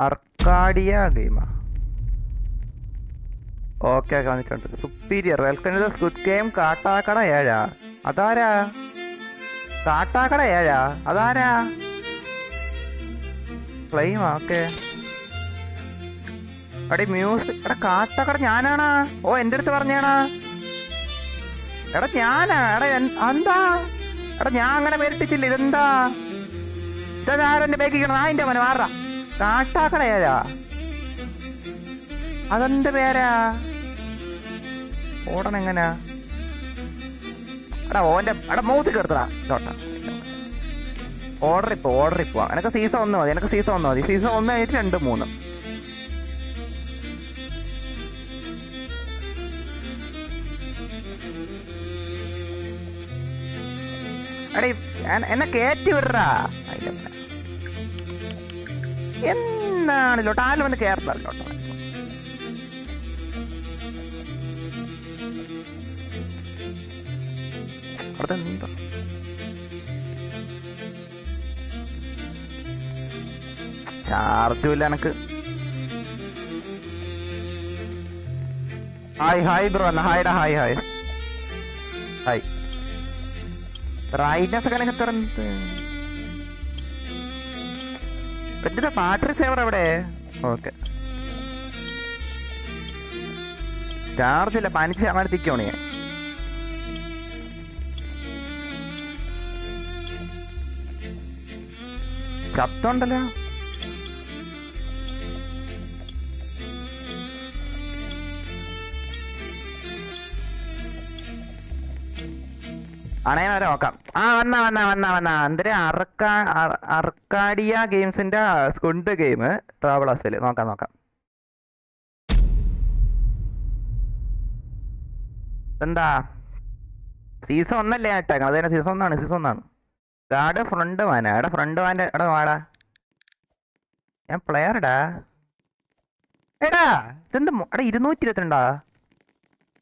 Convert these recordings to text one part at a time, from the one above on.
Arcadia ഗെയിമാ. Okay വന്നിട്ടുണ്ട്. Superior welcome to the squid game. Kattakada 7. അതാരാ? കാട്ടാക്കട 7 അതാരാ? ഫ്ലെയിം. ഓക്കെ എടാ മ്യൂസിക്. എടാ കാട്ടാക്കട ഞാനാണാ. ഓ എൻ്റെ അടുത്ത് പറഞ്ഞാണാ. എടാ ഞാനാ. എടാ എന്താ? എടാ ഞാൻ അങ്ങനെ പേരിട്ടിച്ചില്ല. ഇതെന്താ? ഇതാരെന്റെ ബേക്കിക്കണം. ആ എൻ്റെ മോനെ മാറാ. കാട്ടാക്കട 7 അതെന്ത് പേരാ? ഓടണെങ്ങനാ? എടാ ഓൻ്റെ എടാ മൗത്ത് കേർത്തടാ ചോട്ടാ. ഓർഡർ ഇപ്പോ എനക്ക് സീസൺ 1 മതി. സീസൺ 1 ആയിട്ട് 2, 3. എടേ എന്നെ കയറ്റി വിടറാ. എന്നാണല്ലോട്ടോ ആരും വന്ന് കയറത്തല്ലോട്ടോ. അവിടെ എന്താ ചാർജും ഇല്ല എനക്ക്. Hi bro. എന്നാ ഹായ്ഡാ. ഹായ് റൈറ്റ്നസ് ഒക്കെ എനിക്ക് തുറന്നത്. ഇതിന്റെ ബാറ്ററി സേവർ എവിടെ? ഓക്കെ ചാർജ് ഇല്ല. 15% ഞാൻ. ശബ്ദമുണ്ടല്ലോ. അണയാൻ വരെ നോക്കാം. വന്നാ എന്തിനാ? അർക്കാഡിയ ഗെയിംസിന്റെ സ്ക്വിഡ് ഗെയിം ട്രാവലേഴ്സിൽ നോക്കാം. എന്താ സീസൺ 1 അല്ലേ ഇട്ടേക്കണം? അതന്നെ സീസൺ 1 ഗാർഡ് ഫ്രണ്ട് വാനാ. എടാ ഫ്രണ്ട് വാൻ്റെ എടാ വാടാ. ഞാൻ പ്ലെയർടാ. എടാ ഇതെന്താ? എടാ 222.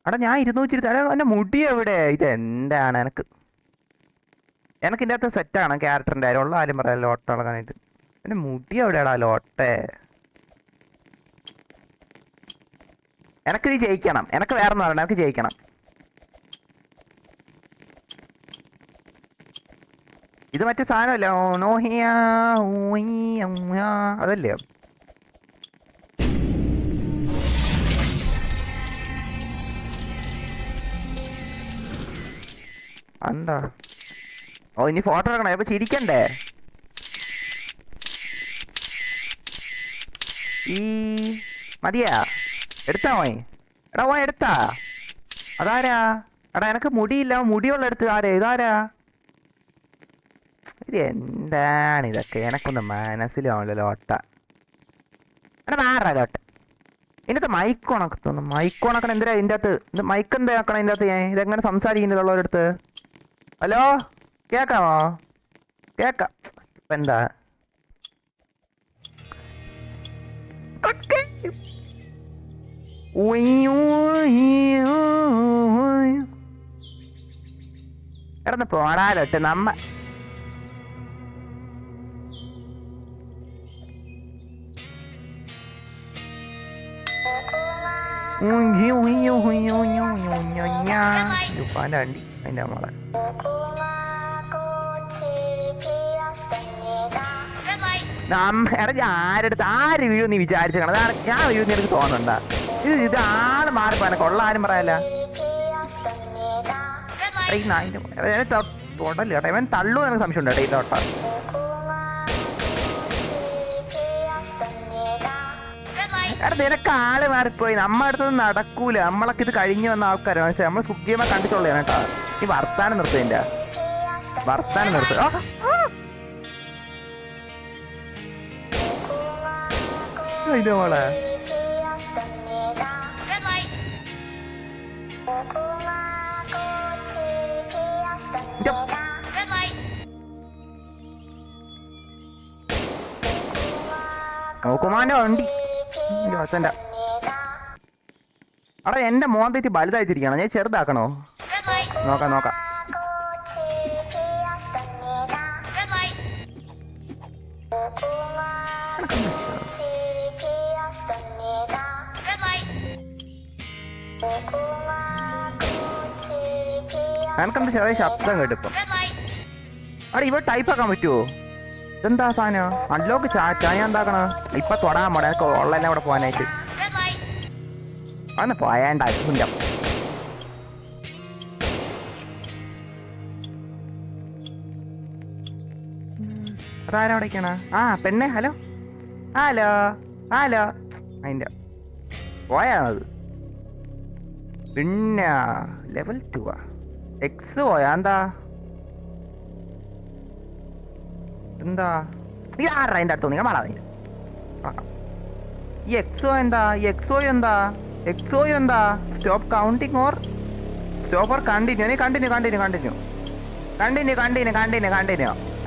എടാ ഞാൻ 220. എടാ എൻ്റെ മുടി എവിടെ? ഇതെന്താണ്? എനിക്ക് ഇതിൻ്റെ അകത്ത് സെറ്റാണ് ക്യാരക്ടറിൻ്റെ കാര്യം. ഉള്ള കാര്യം പറയാം. ലോട്ട ഇളകാനായിട്ട് എൻ്റെ മുടി എവിടെയാടാ ലോട്ടെ? എനക്കിത് ജയിക്കണം. എനക്ക് വേറെ ഒന്നും പറയണം. എനിക്ക് ജയിക്കണം. ഇത് മറ്റേ സാധനമല്ല. അതല്ലേ? എന്താ? ഓ ഇനി ഫോട്ടോ എടുക്കണേ. അപ്പൊ ചിരിക്കണ്ടേ? ഈ മതിയാ? എടുത്താ പോയി. എടാ പോയി എടുത്താ. അതാരാ? എടാ എനക്ക് മുടിയില്ല. മുടിയുള്ള എടുത്ത് ആരാ? ഇതാരാ? ഇത് എന്താണ് ഇതൊക്കെ? എനക്കൊന്നും മനസ്സിലാവില്ല ലോട്ട. എടാ മാറാ ലോട്ട. ഇതിനകത്ത് മൈക്ക് ഉണക്കത്തൊന്നും. മൈക്ക് ഉണക്കണം എന്തിനാ ഇതിൻ്റെ അകത്ത്? ഇത് മൈക്ക് എന്താ ആക്കണം ഇതിൻ്റെ അകത്ത്? ഞാൻ ഇതെങ്ങനെ സംസാരിക്കുന്നുള്ളവരടുത്ത്? ഹലോ കേക്കാമോ? കേക്കാം. ഇപ്പം എന്താ? എടന്ന് പോടാലോട്ടെ. നമ്മ അണ്ടി അതിൻ്റെ നമ്മളെ എടാ ആരെടുത്ത് ആര് വീഴും നീ വിചാരിച്ചേക്കണം? അതാണ് ഞാൻ വീഴുന്ന എനിക്ക് തോന്നണ്ട. ഇത് ആള് മാറിപ്പോ എനക്ക് ഉള്ള ആരും പറയാല്ല. തൊടല്ലേ കേട്ടോ. ഇവൻ തള്ളു എനിക്ക് സംശയം ഉണ്ട് കേട്ടോ. ഈ തോട്ട എടാ നിനക്ക് ആള് മാറിപ്പോയി. നമ്മ അടുത്തൊന്നും നടക്കൂല. നമ്മളൊക്കെ ഇത് കഴിഞ്ഞു വന്ന ആൾക്കാരാണ്. പക്ഷെ നമ്മൾ സുഖ്യമാ കണ്ടിട്ടുള്ളതാണ് കേട്ടോ. ഈ വർത്താനം നിർത്തും. എൻ്റെ വർത്താനം നിർത്തും. അതിന്റെ മോളെ നോക്കുമാന്റെ വണ്ടി അച്ഛൻ്റെ. അവിടെ എന്റെ മോൻ തെറ്റി വലുതായിട്ടിരിക്കണം. ഞാൻ ചെറുതാക്കണോ? നോക്കാം. എനിക്കെന്താ ചെറിയ ശബ്ദം കേട്ടിപ്പം. അവിടെ ഇവ ടൈപ്പ് ആക്കാൻ പറ്റുമോ? ഇതെന്താ സാധനം? അൺലോക്ക് ചാറ്റാ ഞാൻ എന്താക്കണ? ഇപ്പൊ തൊടാൻ പോണേ എനിക്ക് ഓൺലൈനിൽ അവിടെ പോകാനായിട്ട്. അന്ന് പോയാണ്ട കുഞ്ഞം. അതാരാ അവിടേക്കാണ്? ആ പെണ്ണെ, ഹലോ ഹലോ ഹലോ. അതിന്റെ പോയാണത്. പിന്നെ ലെവൽ 2 എക്സ് പോയാ? എന്താ ഈ ആറാ അതിൻ്റെ അടുത്ത് നിങ്ങൾ മാറാ. ഈ എക്സോ എന്താ? ഈ എക്സോ എന്താ? Stop counting or stop or continue? നീ കണ്ടിന്യൂ.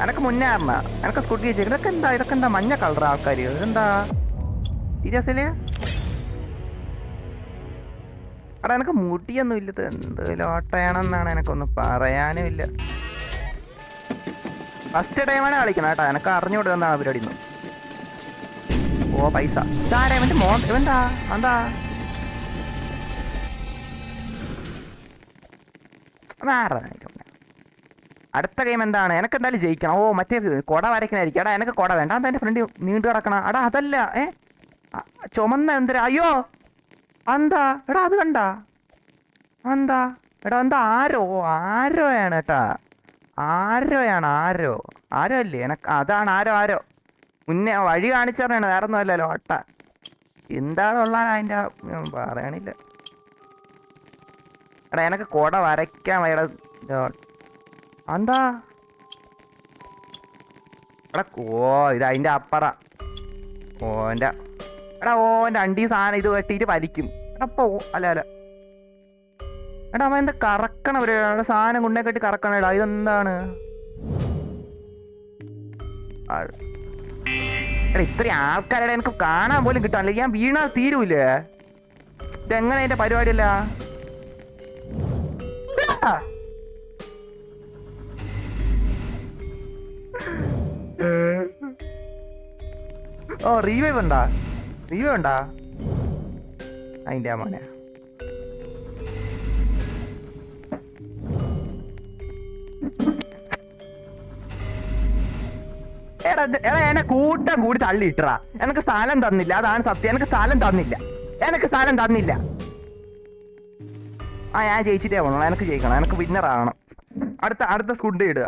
എനക്ക് മുന്നേ അറിഞ്ഞ എനക്ക് സ്കൂട്ടി ഇതൊക്കെ എന്താ മഞ്ഞ കളർ ആൾക്കാർ? ഇതെന്താ സീരിയസ്ലി? എടാ എനക്ക് മുടിയൊന്നും ഇല്ലത് എന്ത് ലോട്ടയാണെന്നാണ് എനക്കൊന്നും പറയാനും ഇല്ല. ഫസ്റ്റ് ടൈമാണ് കളിക്കണം കേട്ടാ. എനക്ക് അറിഞ്ഞുകൂടുക എന്താണ് പരിപാടി. ഓ പൈസ ഇതാരാ? ഇവന്റെ ഇവന്താ എന്താ അടുത്ത ഗെയിം എന്താണ്? എനക്ക് എന്തായാലും ജയിക്കണം. ഓ മറ്റേ കൊട വരയ്ക്കണായിരിക്കും. എടാ എനക്ക് കൊട വേണ്ട. എന്താ എൻ്റെ ഫ്രണ്ട് നീണ്ടു കിടക്കണം? എടാ അതല്ല ചുമന്ന എന്തരാ? അയ്യോ എന്താ എടാ അത് കണ്ടാ? എന്താ എടാ എന്താ? ആരോയാണ് കേട്ടാ. ആരോ അല്ലേ? അതാണ് ആരോ മുന്നേ വഴി കാണിച്ചു പറഞ്ഞാണ്. വേറെ ഒന്നും അല്ലല്ലോ ഒട്ട. എന്താണുള്ള അതിൻ്റെ പറയണില്ല. എടാ എനക്ക് കൊട വരയ്ക്കാൻ വയ്യട. എന്താ എടാ? ഇത് അതിൻ്റെ അപ്പറ ഓൻ്റെ അണ്ടി സാധനം ഇത് വെട്ടിയിട്ട് വലിക്കും. എടാ അല്ല എടാ അവൻ എന്താ കറക്കണ പരിപാടി? സാധനം കൊണ്ടേ കെട്ടി കറക്കണേടാ. ഇതെന്താണ്? എടാ ഇത്രയും ആൾക്കാരുടെ എനിക്ക് കാണാൻ പോലും കിട്ടാനില്ല. ഞാൻ വീണാ തീരൂലേ? ഇതെങ്ങനെ അതിന്റെ പരിപാടിയല്ല? ഓ റീവൈവ് ഉണ്ടാ അതിന്റെ മോനെ. എടാ എന്നെ കൂട്ടം കൂടി തള്ളിയിട്ടാ. എനിക്ക് സ്ഥലം തന്നില്ല. അതാണ് സത്യം. എനിക്ക് സ്ഥലം തന്നില്ല. ഞാൻ ജയിച്ചിട്ടേ പോകണം. എനിക്ക് ജയിക്കണം. എനിക്ക് വിന്നർ ആകണം. അടുത്ത സ്കുഡ് ഇട്.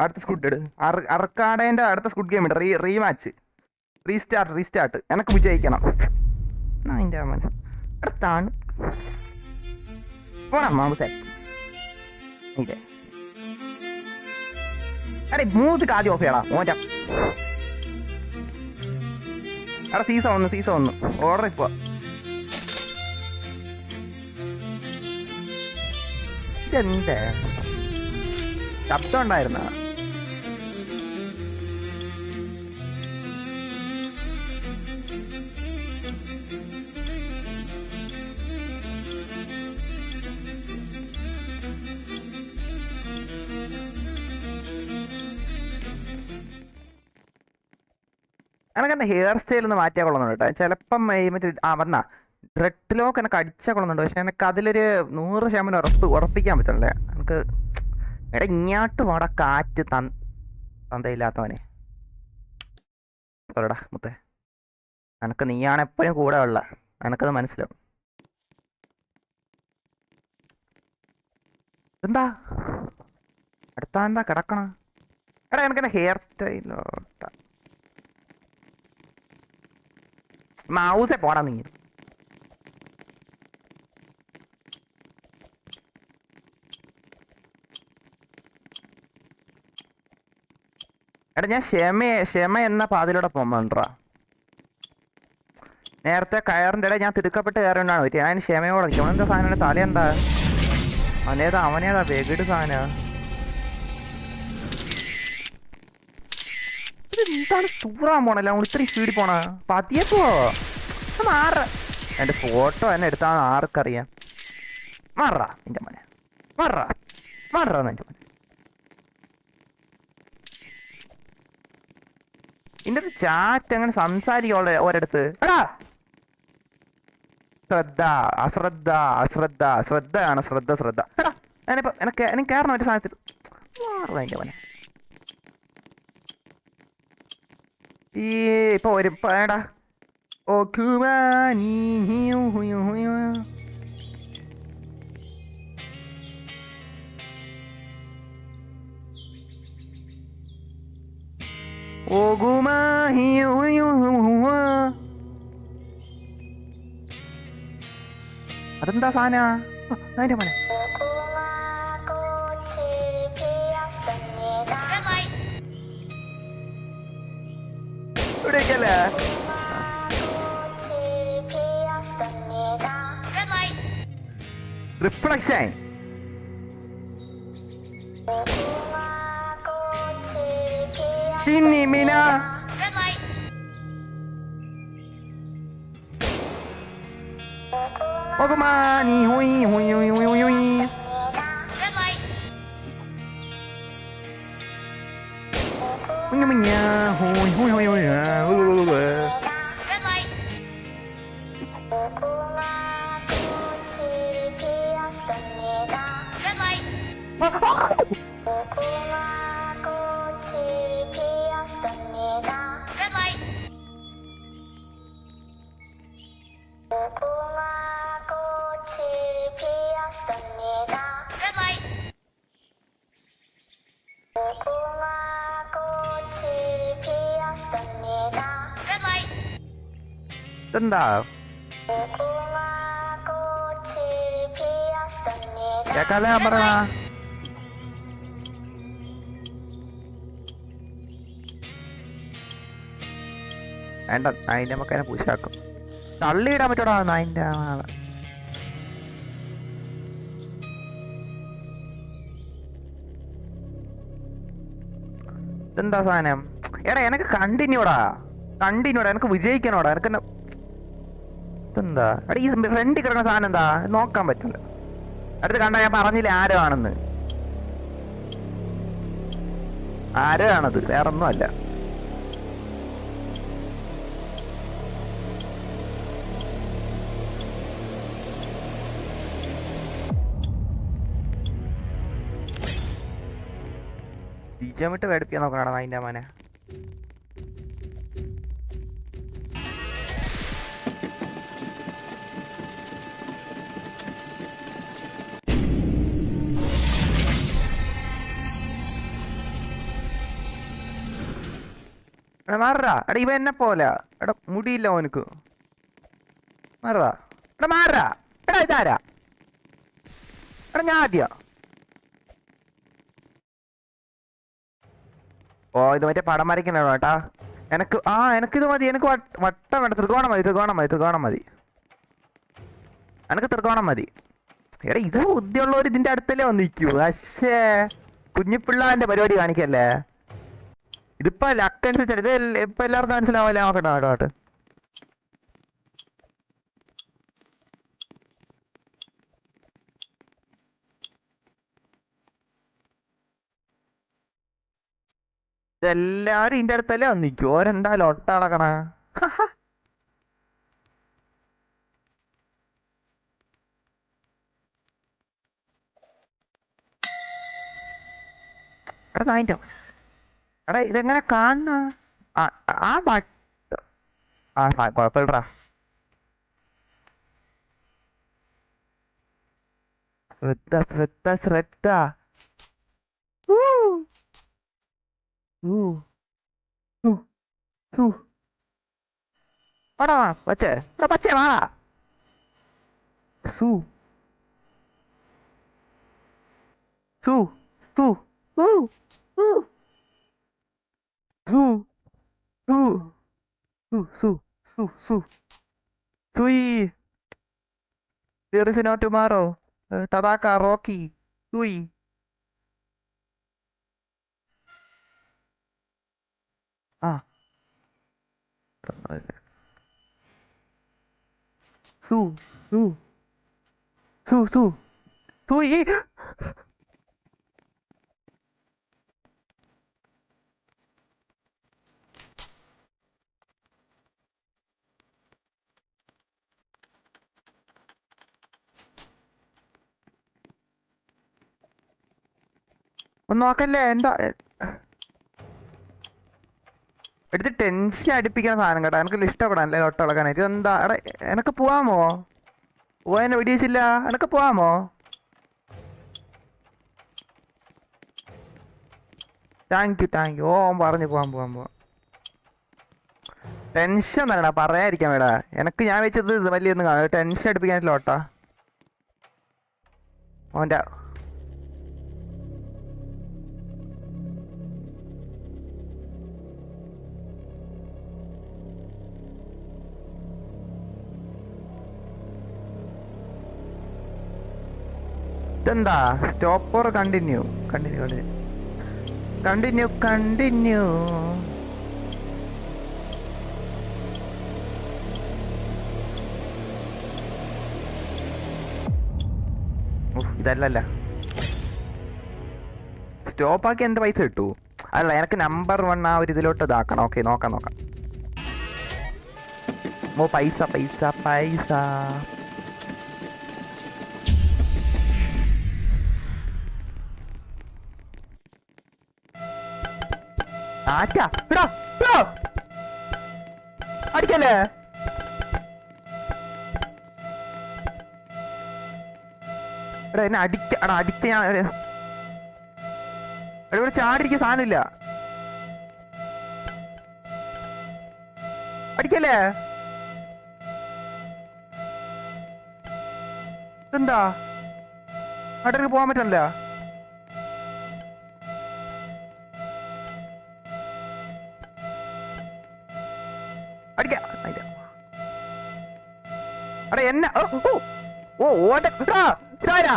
അർക്കാടേന്റെ അടുത്ത സ്കുഡ് ഗെയിം ഇട്. Rematch restart. എനിക്ക് വിജയിക്കണം. അതിന്റെ അമ്മ അടുത്താണ് പോണം മാമൂസേ. ഇല്ലേ എടേ മ്യൂസിക് ആദ്യം ഓഫ് ചെയ്യടാ മോറ്റം. എടാ സീസൺ ഒന്ന് ഓർഡർ ഇപ്പൊ. ഇതെന്താ ശബ്ദം ഉണ്ടായിരുന്ന? എനക്കെൻ്റെ ഹെയർ സ്റ്റൈൽ ഒന്ന് മാറ്റിയാൽ കൊള്ളുന്നുണ്ട് കേട്ടോ. ചിലപ്പം മറ്റേ വന്ന ഡ്രെഡ് ലോക്ക് എനിക്ക് അടിച്ചാൽ കൊള്ളുന്നുണ്ട്. പക്ഷെ എനിക്ക് അതിലൊരു 100% ഉറപ്പിക്കാൻ പറ്റണല്ലേ എനിക്ക്. എടാ ഇങ്ങോട്ട് പോടാ കാറ്റ് തന്തയില്ലാത്തവനെ. പറടാ മുത്തേ, എനക്ക് നീയാണ് എപ്പോഴും കൂടെ ഉള്ള. എനക്കത് മനസ്സിലാവും. എന്താ അടുത്ത കിടക്കണ? എടാ എനിക്കെന്നെ ഹെയർ സ്റ്റൈലോട്ട മൗസേ പോടാ നീ. എടാ ഞാൻ ക്ഷമ എന്ന പാതിലൂടെ പോകാ. നേരത്തെ കയറിൻ്റെ ഇടയിൽ ഞാൻ തിടുക്കപ്പെട്ട് കയറിണ്ടാണ് പറ്റി. ഞാൻ ക്ഷമയോടെ നിൽക്കും. എന്താ സാധനം? തല എന്താ? അവനേതാ വെകിട് സാധന? എന്താണ് തൂറാൻ പോണല്ലോ? ഇത്രയും സ്പീഡിൽ പോണ പതിയെ പോ. എന്റെ ഫോട്ടോ എന്നെ എടുത്താന്ന് ആർക്കറിയാം? മാറാ നിന്റെ മോനെ, മാറാ നിന്റെ മോനെ. ഇതിന്റെ ചാറ്റ് അങ്ങനെ സംസാരിക്കും ഒരിടത്ത്. എടാ ശ്രദ്ധ അശ്രദ്ധ അശ്രദ്ധ ശ്രദ്ധയാണ് ശ്രദ്ധ ശ്രദ്ധ. എടാ ഞാനിപ്പോ എനിക്ക് കയറണം ഒരു സാധനത്തിൽ അതിന്റെ പോലെ ഈ ഇപ്പൊ ഒരു എടാ ഓ കുമാനി ഓ ഗുമാ അതെന്താ സാധന അതിന്റെ പോലെ ഇവിടേക്കല്ലേ റിഫ്ലക്ഷൻ ചിന്നി മീന ഓകുമാനി ഹുയി ഹുയി ഹുയി ഹുയി ഹുയി മുഞ്ഞ മുഞ്ഞ ഹുയി ഹുയി ഹുയി ഹുയി എന്താ കേക്കാലേ പറ വേണ്ട അതിന്റെ മക്കനെ പൂശാക്കും തള്ളിയിടാൻ പറ്റൂടാ അതിന്റെ ആളെ ഇതെന്താ സാധനം എടാ എനക്ക് കണ്ടിന്യൂടാ എനിക്ക് വിജയിക്കണോടാ എനക്ക് ഇതെന്താ എടാ ഈ ഫ്രണ്ടിൽ കിടക്കുന്ന സാധനം എന്താ നോക്കാൻ പറ്റില്ല അടുത്ത് കണ്ടാ ഞാൻ പറഞ്ഞില്ല ആരോ ആണെന്ന് ആരോ ആണത് വേറൊന്നും അല്ല ബീജമിട്ട് പേടിപ്പിക്കാൻ നോക്കണടാ അതിന്റെ മോനെ മാറാ എടാ ഇവ എന്നെ പോലെ എടാ മുടിയില്ല ഓനക്ക് മാറാ എടാ മാറാ എടാ ഇതാരാ എടാ ഞാൻ ആദ്യ ഓ ഇത് മറ്റേ പടം വരയ്ക്കണോ കേട്ടാ എനിക്കിത് മതി എനിക്ക് വട്ടം വേണ്ട ത്രികോണം മതി എനിക്ക് ത്രികോണം മതി എടാ ഇത് ബുദ്ധിയുള്ളവർ ഇതിന്റെ അടുത്തല്ലേ വന്നിരിക്കൂ പക്ഷേ കുഞ്ഞിപ്പിള്ളാന്റെ പരിപാടി കാണിക്കല്ലേ ഇതിപ്പോ ലക്ക് അനുസരിച്ച് ഇത് ഇപ്പൊ എല്ലാവർക്കും മനസ്സിലാവല്ലേ നോക്കട്ടെ കേട്ടോ ഇതെല്ലാരും ഇതിന്റെ അടുത്തല്ലേ വന്നിരിക്കൂ ഓരെന്തായാലും ഒട്ടളക്കണ എടാ അതിന്റെ എടാ ഇതെങ്ങനെ കാണുന്ന കുഴപ്പമില്ലടാ ശ്രദ്ധ വാടാ പച്ചേ വാടാ സു സു സു Sui, there is no tomorrow. Tadaka, Rocky, Sui. Ah. Su. Sui. ഒന്ന് നോക്കല്ലേ എന്താ എടുത്ത് ടെൻഷൻ അടുപ്പിക്കുന്ന സാധനം കേട്ടോ. എനിക്ക് ഇഷ്ടപ്പെടാനല്ലേ ലോട്ട ഇളകാനായിട്ട്. എന്താ എടാ എനക്ക് പോവാമോ? പോവാൻ വെടിയിച്ചില്ല. എനക്ക് പോവാമോ? Thank you. ഓ പറഞ്ഞു പോവാം. ടെൻഷൻ തന്നെടാ, പറയാതിരിക്കാൻ വേടാ. എനക്ക് ഞാൻ വെച്ചത് വലിയൊന്നും കാണും. ടെൻഷൻ അടുപ്പിക്കാനില്ല ലോട്ടാ ഓൻ്റെ. ഇതെന്താ സ്റ്റോപ്പ് ഓർ കണ്ടിന്യൂ? കണ്ടിന്യൂ. ഇതല്ല സ്റ്റോപ്പാക്കി എന്ത് പൈസ കിട്ടൂ? അല്ല എനിക്ക് നമ്പർ 1 ആ ഒരു ഇതിലോട്ട് ഇതാക്കണം. ഓക്കെ നോക്കാം. ഓ പൈസ. അടിക്കല്ലേ? എടാ എന്നെ അടിക്ക ഞാൻ ഇവിടെ ചാടിരിക്കാൻ സാധനമില്ല. അടിക്കല്ലേ? എന്താ അടക്ക് പോവാൻ പറ്റല്ല? അടിക്ക അടേ എന്നെ ഓട്ട ഇതാരാ?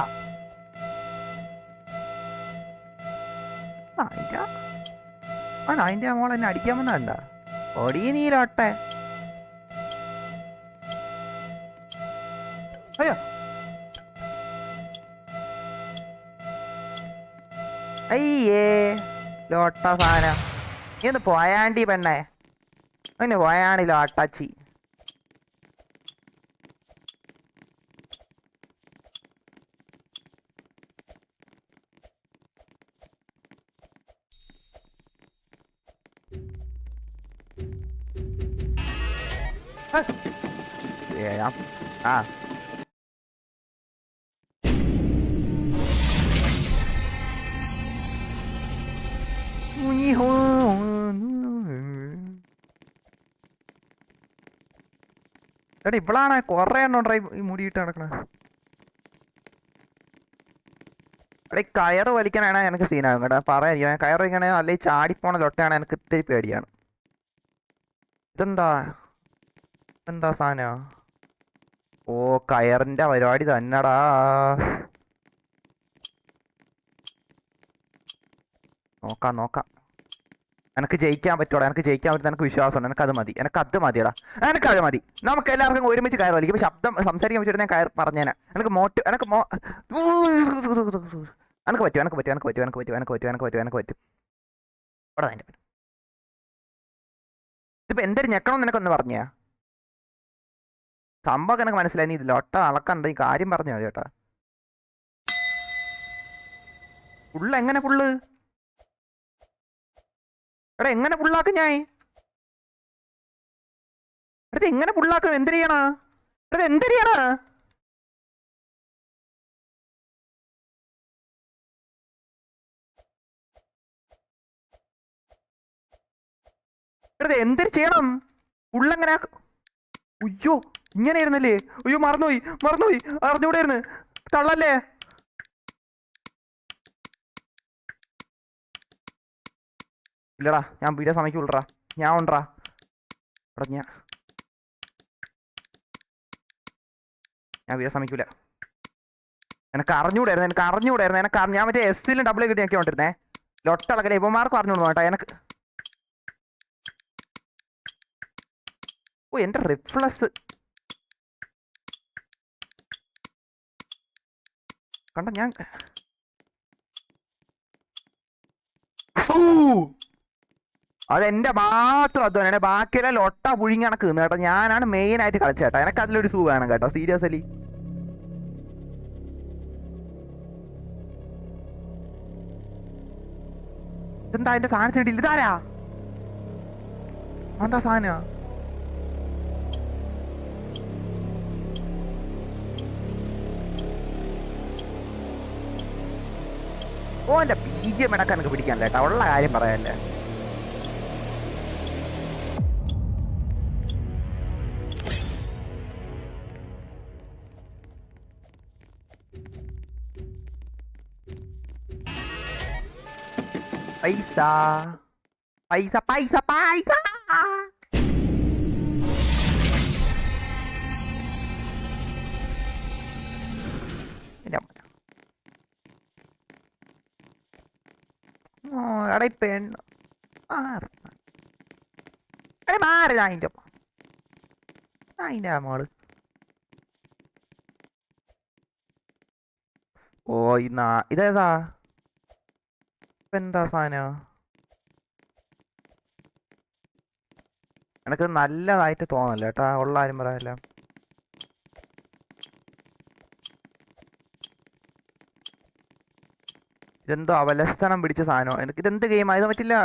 അതിന്റെ മോൾ എന്നെ അടിക്കാൻ വന്നണ്ട. ഓടി നീലോട്ടെ. അയ്യോ അയ്യേ ലോട്ട സാധനം. നീ ഒന്ന് പോയാണ്ടി പെണ്ണേ. ഒന്ന് പോയാണ്ടി ലോട്ടാച്ചി. ആ എടാ ഇവളാണ് കൊറേ എണ്ണം ഈ മുടിയിട്ട് നടക്കണ. എടാ ഈ കയറ് വലിക്കാനാണ് എനിക്ക് സീനാകും കേട്ടോ. പറയാൻ കയറ് വലിക്കണേ അല്ലെങ്കിൽ ചാടിപ്പോണ ലൊട്ടയാണ് എനിക്ക് ഇത്തിരി പേടിയാണ്. എന്താ സാധന? ഓ കയറിന്റെ പരിപാടി തന്നെടാ. നോക്കാം. എനിക്ക് ജയിക്കാൻ പറ്റുമോടാ? എനിക്ക് ജയിക്കാൻ പറ്റുന്ന എനിക്ക് വിശ്വാസമുണ്ട്. എനിക്കത് മതിയടാ. എനിക്കത് മതി. നമുക്ക് എല്ലാവർക്കും ഒരുമിച്ച് കയറ് വലിക്കും. ശബ്ദം സംസാരിക്കാൻ പറ്റിയിട്ട് ഞാൻ കയർ പറഞ്ഞേനെ. എനിക്ക് പറ്റും. ഇവിടെ അതിൻ്റെ ഇതിപ്പോ എന്തൊരു ഞെക്കണമെന്ന് നിനക്കൊന്ന് പറഞ്ഞാ സംഭവം എനിക്ക് മനസ്സിലായി. നീ ഇതിലൊട്ട അളക്കണ്ട. ഈ കാര്യം പറഞ്ഞു മതി കേട്ടാ. എങ്ങനെ എടാ എങ്ങനെ പുള്ളാക്കും ഞാൻ? എടാ എങ്ങനെ പുള്ളാക്കും? എന്തിനാ എടാ എന്തൊരു ചെയ്യണം? പുള്ളെങ്ങനെ? ഉയ്യോ ഇങ്ങനെ ആയിരുന്നല്ലേ? അയ്യോ മറന്നുപോയി. അറിഞ്ഞൂടെ ആയിരുന്നു. തള്ളല്ലേ? ഇല്ലടാ ഞാൻ വീഡിയോ സമ്മതിക്കൂടാ. ഞാൻ ഉണ്ടറാ ഞാൻ വീഡിയോ സമ്മതിക്കൂല. എനിക്ക് അറിഞ്ഞൂടായിരുന്നു. ഞാൻ മറ്റേ എസ്സിലും ഡബിൾ കിട്ടി നോക്കിക്കൊണ്ടിരുന്നേ. ലൊട്ടളക്കല്ലേ ഇവന്മാർക്ക് അറിഞ്ഞോളൂ കേട്ടോ. ഓ എന്റെ റിഫ്ലക്സ് കണ്ട ഞാൻ. അതെന്റെ മാത്രം അധ്വാനാണ്. ബാക്കിയെല്ലാം ലൊട്ട പുഴിങ്ങി കണക്ക് നിന്ന് കേട്ടോ. ഞാനാണ് മെയിൻ ആയിട്ട് കളിച്ചേട്ടാ. എനിക്ക് അതിലൊരു സൂ വേണം കേട്ടോ. സീരിയസ്ലി ഇതെന്താ എന്റെ സാധനത്തിനിടയിൽ ഇതാരാ? എന്താ സാധന? ഓ എന്റെ ബീജം ഇടക്കാൻ എനിക്ക് പിടിക്കാനല്ല കേട്ടാ, ഉള്ള കാര്യം പറയാല്ലേ. പൈസ പൈസ പൈസ പൈസ. എടാ പെണ്ണ് മാറി അതിൻ്റെ മോള്. ഓ ഇതേതാ? ഇപ്പൊ എന്താ സാധന? എനക്ക് നല്ലതായിട്ട് തോന്നല്ല കേട്ടാ, ഉള്ള കാര്യം പറയാല്ല. ഇതെന്തോ അവലസ്ഥനം പിടിച്ച സാധനം. എനിക്ക് ഇതെന്ത് ഗെയിം ഇത് പറ്റില്ല.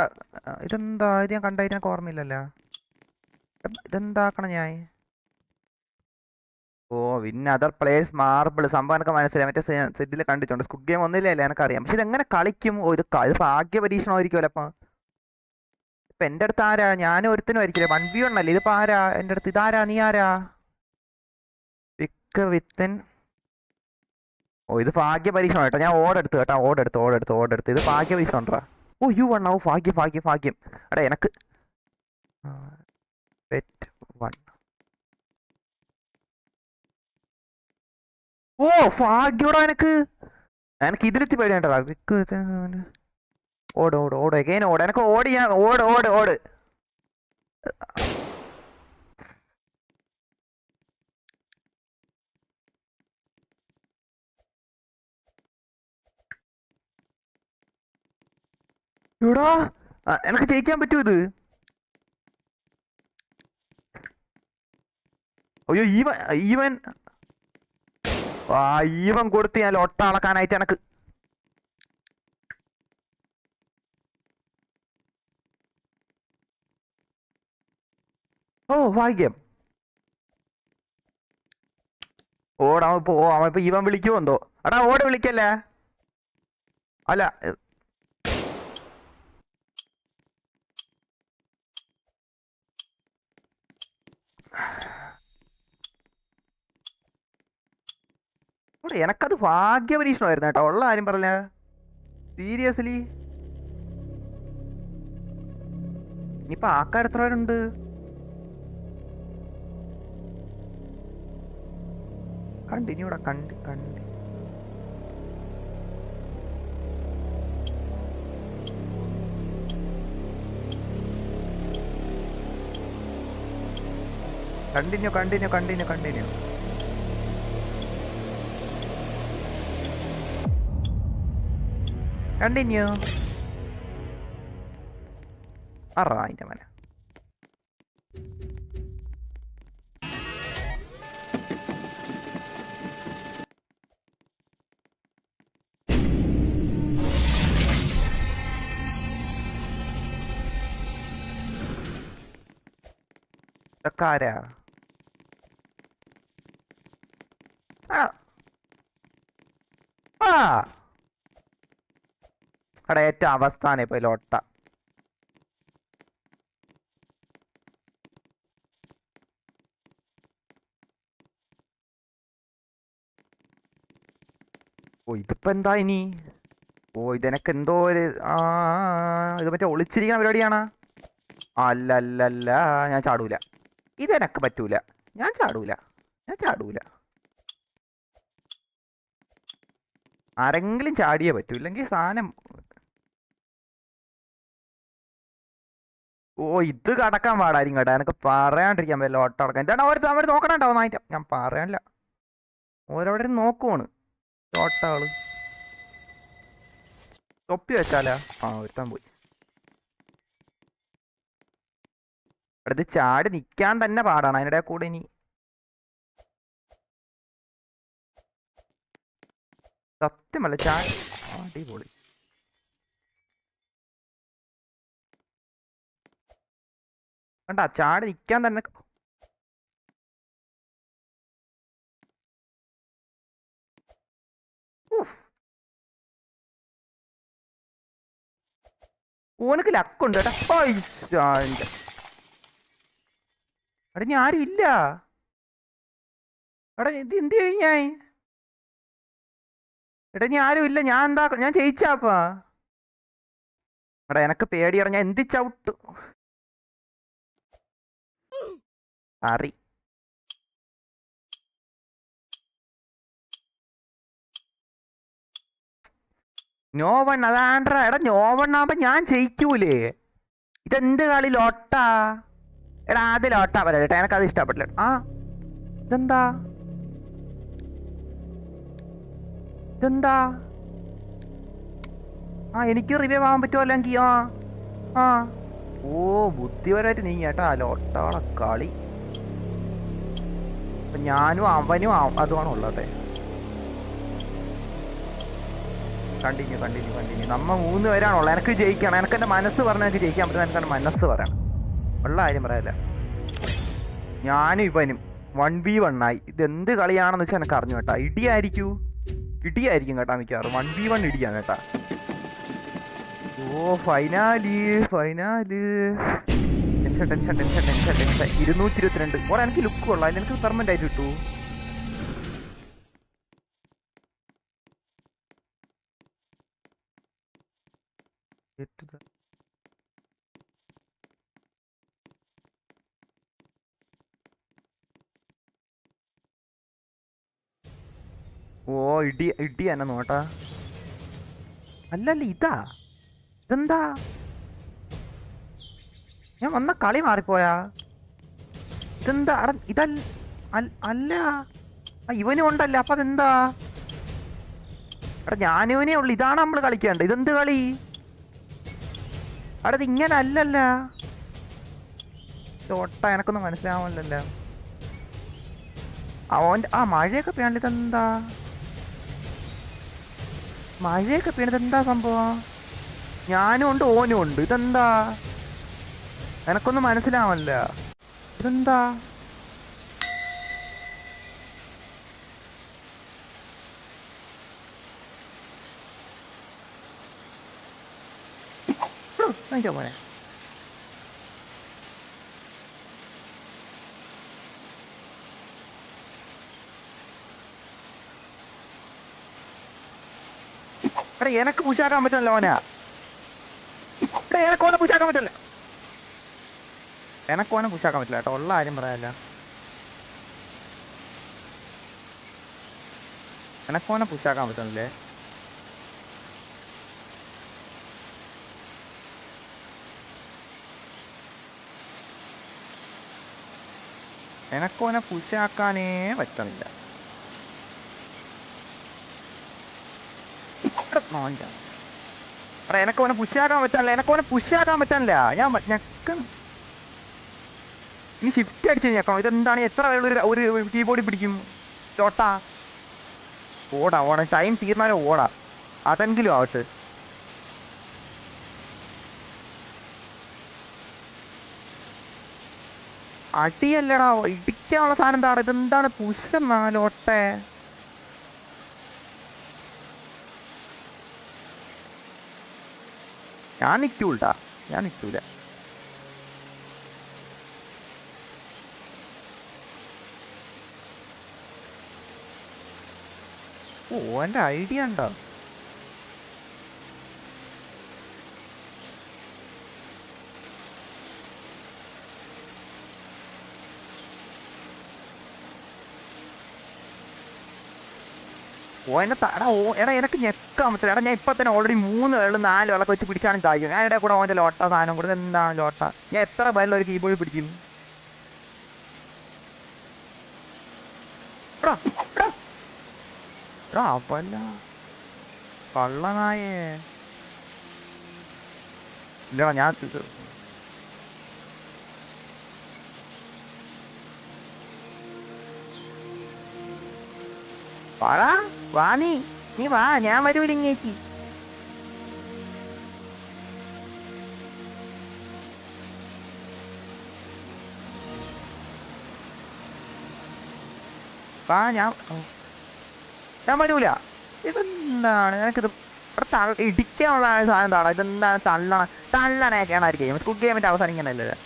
ഇതെന്താ ഇത്? ഞാൻ കണ്ടായിട്ട് എനിക്ക് ഓർമ്മയില്ലല്ലോ. ഇതെന്താക്കണം ഞാൻ? ഓ പിന്നെ അതർ പ്ലേയേഴ്സ് മാർബിൾ സംഭവം എനിക്ക് മനസ്സിലായി. മറ്റേ സെറ്റിൽ കണ്ടിട്ടുണ്ട്. സ്കുഡ് ഗെയിം ഒന്നുമില്ലേ എനിക്കറിയാം. പക്ഷെ ഇതെങ്ങനെ കളിക്കും? ഓ ഇത് ഭാഗ്യ പരീക്ഷണമായിരിക്കുമല്ലോ അപ്പം. ഇപ്പൊ എന്റെ അടുത്ത് ആരാ? ഞാനും ഒരുത്തനും ആയിരിക്കില്ലേ? 1v1 അല്ലേ ഇതിപ്പോ? ആരാ എന്റെ അടുത്ത്? ഇതാരാ? നീ ആരാ? പിക്ക് വിത്തൻ. ഓ ഇത് ഭാഗ്യ പരീക്ഷണം കേട്ടോ. ഞാൻ ഓടെടുത്ത് കേട്ടോ, ഓടെടുത്ത് ഇത് ഭാഗ്യ പരീക്ഷണം ഉണ്ടാ. ഓ യു വൺ ഓ ഭാഗ്യം ഭാഗ്യം ഭാഗ്യം. എടാ എനക്ക് പെറ്റ് വൺ. ഓ ഭാഗ്യോടാ എനക്ക്. എനിക്ക് ഇതിലെത്തി പേടിയാണ്ടാ. പിക്ക് ഓട് ഓട് ഓട് എഗൈൻ ഓട്. എനക്ക് ഓടി ഞാൻ ഓട് ഓട് ഓട്. എടാ എനക്ക് ജയിക്കാൻ പറ്റൂ ഇത്? അയ്യോ ഈവൻ ഈവൻ ഈവൻ കൊടുത്ത് ഞാൻ ഒട്ട അളക്കാനായിട്ട് എനക്ക്. ഓ ഭാഗ്യം. അവൻ ഇപ്പൊ ഈവൻ വിളിക്കുമോ എന്തോ. എടാ ഓട് വിളിക്കല്ലേ. അല്ല എനക്കത് ഭാഗ്യ പരീക്ഷണമായിരുന്നു കേട്ടോ, ഉള്ള കാര്യം പറഞ്ഞ. സീരിയസ്ലി ഇനിയിപ്പൊ ആൾക്കാർ എത്ര പേരുണ്ട്? കണ്ടിന്യൂടാ കണ്ടി continue continue continue continue. Continue. അതിന്റെ മന ഇതൊക്കാരാ? അവിടെ ഏറ്റവും അവസ്ഥാനം ഇപ്പൊ ലൊട്ട. ഓ ഇതിപ്പോ എന്താ ഇനി? ഓ ഇതെനക്ക് എന്തോ ഒരു ഇത് മറ്റേ ഒളിച്ചിരിക്കുന്ന പരിപാടിയാണ്. അല്ല അല്ല അല്ല, ഞാൻ ചാടൂല. ഇതെനക്ക് പറ്റൂല. ഞാൻ ചാടൂല. ആരെങ്കിലും ചാടിയേ പറ്റൂ, ഇല്ലെങ്കിൽ സാധനം. ഓ ഇത് കടക്കാൻ പാടായിരിക്കും കേട്ടോ. എനിക്ക് പറയാണ്ടിരിക്കാൻ പറ്റില്ല. ഒട്ട അടക്കാൻ ചേട്ടാ ഒരു സമയം നോക്കണുണ്ടാവും നായിട്ട്. ഞാൻ പറയാനില്ല, ഓരോടെ നോക്കുവാണ് ഓട്ടകള്. തൊപ്പി വെച്ചാലാ? ഒരുത്താൻ പോയി. അടുത്ത് ചാടി നിക്കാൻ തന്നെ പാടാണ്, അതിനിടെ കൂടെ ഇനി സത്യമല്ല ചാടി. അടിപൊളി. കണ്ടാ ചാടി നിൽക്കാൻ തന്നെ. ഓനക്ക് ലക്കുണ്ട് കേട്ടാ. എടാ ഞാൻ ആരും ഇല്ല. എടാ ഇത് എന്ത് കഴിഞ്ഞാ? എടാ ഞാൻ ആരും ഇല്ല. ഞാൻ എന്താ ഞാൻ ജയിച്ചാപ്പാ. എടാ എനക്ക് പേടിയറ. ഞാൻ എന്ത് ചവിട്ടു അറി. നോവൺ അതാണ്ട്ര. എടാ നോവണ്ണാകുമ്പോ ഞാൻ ജയിക്കൂലേ? ഇതെന്ത് കളി ലോട്ടാ? എടാ ആദ്യം ലോട്ടാ പറയട്ടെ. എനക്കത് ഇഷ്ടപ്പെട്ടില്ല. ആ ഇതെന്താ ഇതെന്താ? ആ എനിക്ക് റിവൈവ് ആവാൻ പറ്റുമല്ലോ എങ്കിൽ. ആ ഓ ബുദ്ധിപരമായിട്ട് നീ കേട്ടാ ലോട്ടാളെ കളി. അപ്പൊ ഞാനും അവനും അതുമാണ് ഉള്ളത്. Continue continue continue. നമ്മ 3 പേരാണുള്ളത്. എനിക്ക് ജയിക്കണം. എനിക്ക് എൻ്റെ മനസ്സ് പറഞ്ഞാൽ എനിക്ക് ജയിക്കാൻ പറ്റും. എനിക്ക് എൻ്റെ മനസ്സ് പറയണം. ഉള്ള കാര്യം പറയല്ല. ഞാനും ഇവനും 1v1 ആയി. ഇതെന്ത് കളിയാണെന്ന് വെച്ചാൽ എനിക്ക് അറിഞ്ഞു കേട്ടാ. ഇടിയായിരിക്കും കേട്ടാ മിക്കവാറും. 1v1 ഇടിയാണ് കേട്ടാ. ഓ ഫൈനാല്. ടെൻഷൻ 222. ഓടെ എനിക്ക് ലുക്ക് കൊള്ളാം. അതിൽ എനിക്ക് പെർമനന്റ് ആയിട്ട് കിട്ടൂ. ഓ ഇടി എന്നെ നോട്ടാ. അല്ലല്ല ഇതെന്താ? ഞാൻ വന്ന കളി മാറിപ്പോയാ? ഇതെന്താ? അല്ല ഇവനും ഉണ്ടല്ലോ. അപ്പൊ അതെന്താ? എടാ ഞാനിവനേ ഉള്ളു. ഇതാണ് നമ്മള് കളിക്കേണ്ടത്. ഇതെന്ത് കളി? ഇത് ഇങ്ങനെ അല്ലല്ല. ചോട്ട എനക്കൊന്നും മനസ്സിലാവല്ലോ. മഴയൊക്കെ പെയ്യണ്ട. ഇതെന്താ മഴയൊക്കെ പെയ്യണത്? എന്താ സംഭവം? ഞാനും ഉണ്ട് ഓനും ഉണ്ട്. ഇതെന്താ? എനക്കൊന്നും മനസ്സിലാവല്ല. ഇതെന്താ? പോലെ എടാ എനക്ക് പുഷാക്കാൻ പറ്റല്ലോ ഓനാ. എനക്കോനെ പുഷാക്കാൻ പറ്റില്ല. എനക്കോനെ പുഷാക്കാൻ പറ്റില്ല കേട്ടോ. ഉള്ള കാര്യം പറയാല്ല. എനക്കോനെ പുഷാക്കാൻ പറ്റുന്നില്ലേ? എനക്കോനെ പുഷാക്കാനേ പറ്റണില്ല. എനക്കോനെ പുഷാക്കാൻ പറ്റാനില്ല. ഞാൻ ഇനി ഷിഫ്റ്റ് അടിച്ച് ഞെക്കണം. ഇതെന്താണ്? എത്ര ഒരു കീബോർഡിൽ പിടിക്കും ചോട്ടാ? ഓടാ ടൈം തീർന്നാലും ഓടാ. അതെങ്കിലും ആവട്ടെ. അടിയല്ലടാ ഇടിക്കാനുള്ള സാധനം എന്താണ്? ഇതെന്താണ്? പുഷെന്നാലോട്ടെ. ഞാൻ നിൽക്കൂട്ടാ. ഞാൻ നിൽക്കൂല. എൻ്റെ ഐഡിയ ഉണ്ടോ? എടാ എനിക്ക് ഞെക്കാൻ പറ്റില്ല. എടാ ഞാൻ ഇപ്പൊ തന്നെ ഓൾറെഡി 3 വെള്ളം 4 വെള്ളമൊക്കെ വെച്ച് പിടിച്ചാണ് താഴ്ക്കും. ഞാൻ കൂടെ ഓൻ്റെ ലോട്ട സാധനം കൊടുത്ത്. എന്താണ് ലോട്ട? ഞാൻ എത്ര പേരിൽ ഒരു കീബോർഡിൽ പിടിക്കും? അവല്ല കള്ളനായേ. ഇല്ലടാ ഞാൻ വാടാ. വാ നീ വാ. ഞാൻ വരൂല ഇങ്ങേക്ക്. വാ ഞാൻ വരൂല. ഇതെന്താണ് എനിക്കിത് ഇടിക്കാനുള്ള സാധനം എന്താണ്? ഇതെന്താണ് തള്ളണൊക്കെയാണ് ആയിരിക്കും സ്കുഡ് ഗെയിമിന്റെ അവസാനിക്കണല്ലേ?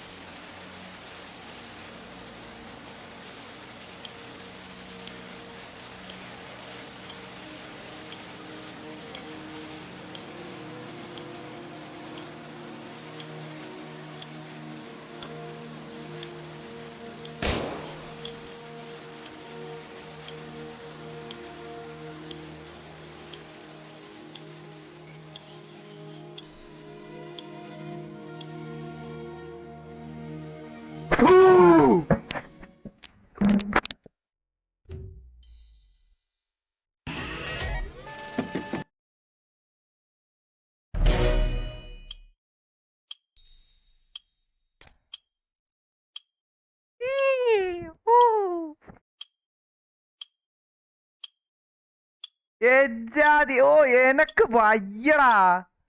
എജാതി ഓ എനക്ക് വയ്യടാ,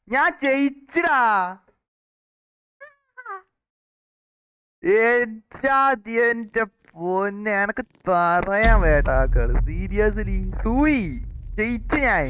ഞാൻ ജയിച്ചടാ. എജാതി എന്റെ പൊന്നെ, എനക്ക് പറയാൻ വേട്ടാ കളി സീരിയസ്ലി സൂയി ജയിച്ചു ഞാൻ.